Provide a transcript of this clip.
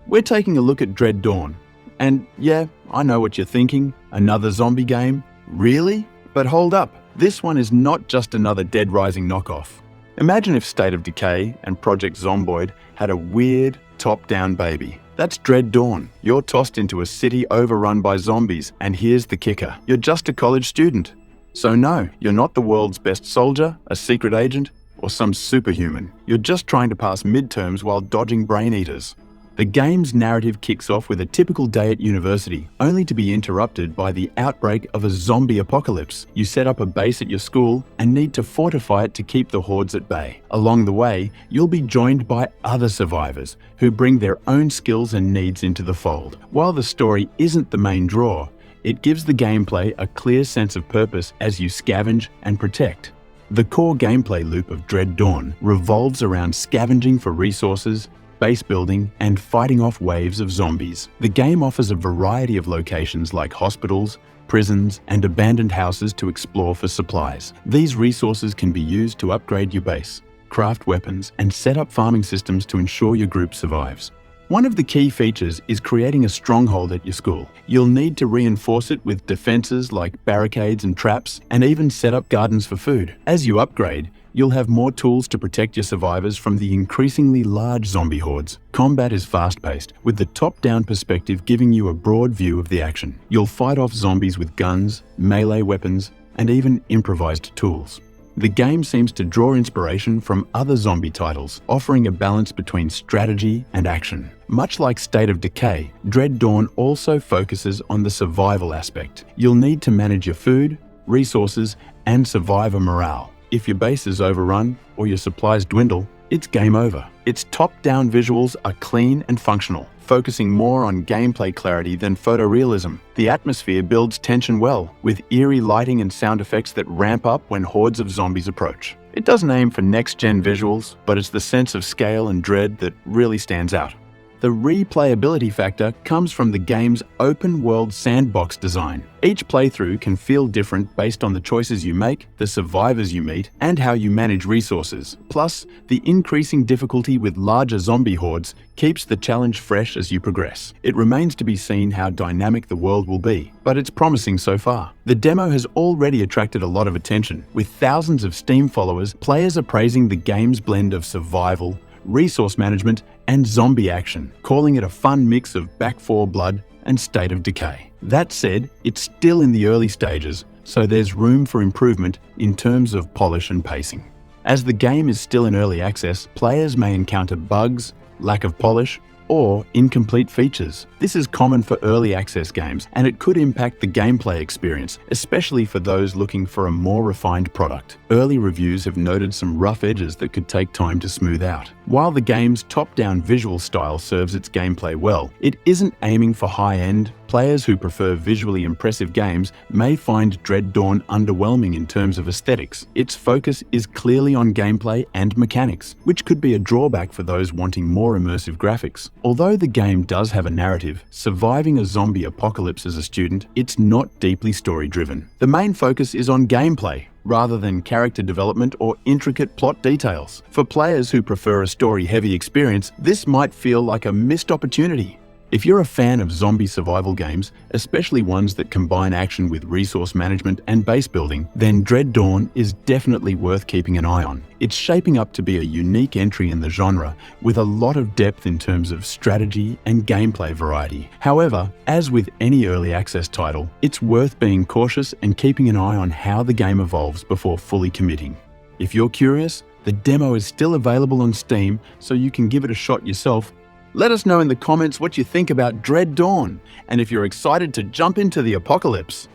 We're taking a look at Dread Dawn. And yeah, I know what you're thinking, another zombie game? Really? But hold up, this one is not just another Dead Rising knockoff. Imagine if State of Decay and Project Zomboid had a weird, top-down baby. That's Dread Dawn. You're tossed into a city overrun by zombies, and here's the kicker. You're just a college student. So no, you're not the world's best soldier, a secret agent, or some superhuman. You're just trying to pass midterms while dodging brain eaters. The game's narrative kicks off with a typical day at university, only to be interrupted by the outbreak of a zombie apocalypse. You set up a base at your school and need to fortify it to keep the hordes at bay. Along the way, you'll be joined by other survivors who bring their own skills and needs into the fold. While the story isn't the main draw, it gives the gameplay a clear sense of purpose as you scavenge and protect. The core gameplay loop of Dread Dawn revolves around scavenging for resources, base building, and fighting off waves of zombies. The game offers a variety of locations like hospitals, prisons, and abandoned houses to explore for supplies. These resources can be used to upgrade your base, craft weapons, and set up farming systems to ensure your group survives. One of the key features is creating a stronghold at your school. You'll need to reinforce it with defenses like barricades and traps, and even set up gardens for food. As you upgrade, you'll have more tools to protect your survivors from the increasingly large zombie hordes. Combat is fast-paced, with the top-down perspective giving you a broad view of the action. You'll fight off zombies with guns, melee weapons, and even improvised tools. The game seems to draw inspiration from other zombie titles, offering a balance between strategy and action. Much like State of Decay, Dread Dawn also focuses on the survival aspect. You'll need to manage your food, resources, and survivor morale. If your base is overrun or your supplies dwindle, it's game over. Its top-down visuals are clean and functional, focusing more on gameplay clarity than photorealism. The atmosphere builds tension well, with eerie lighting and sound effects that ramp up when hordes of zombies approach. It doesn't aim for next-gen visuals, but it's the sense of scale and dread that really stands out. The replayability factor comes from the game's open-world sandbox design. Each playthrough can feel different based on the choices you make, the survivors you meet, and how you manage resources. Plus, the increasing difficulty with larger zombie hordes keeps the challenge fresh as you progress. It remains to be seen how dynamic the world will be, but it's promising so far. The demo has already attracted a lot of attention. With thousands of Steam followers, players are praising the game's blend of survival, resource management, and zombie action, calling it a fun mix of Back 4 Blood and State of Decay. That said, it's still in the early stages, so there's room for improvement in terms of polish and pacing. As the game is still in early access, players may encounter bugs, lack of polish, or incomplete features. This is common for early access games, and it could impact the gameplay experience, especially for those looking for a more refined product. Early reviews have noted some rough edges that could take time to smooth out. While the game's top-down visual style serves its gameplay well, it isn't aiming for high-end. Players who prefer visually impressive games may find Dread Dawn underwhelming in terms of aesthetics. Its focus is clearly on gameplay and mechanics, which could be a drawback for those wanting more immersive graphics. Although the game does have a narrative, surviving a zombie apocalypse as a student, it's not deeply story-driven. The main focus is on gameplay, rather than character development or intricate plot details. For players who prefer a story-heavy experience, this might feel like a missed opportunity. If you're a fan of zombie survival games, especially ones that combine action with resource management and base building, then Dread Dawn is definitely worth keeping an eye on. It's shaping up to be a unique entry in the genre, with a lot of depth in terms of strategy and gameplay variety. However, as with any early access title, it's worth being cautious and keeping an eye on how the game evolves before fully committing. If you're curious, the demo is still available on Steam, so you can give it a shot yourself. Let us know in the comments what you think about Dread Dawn, and if you're excited to jump into the apocalypse.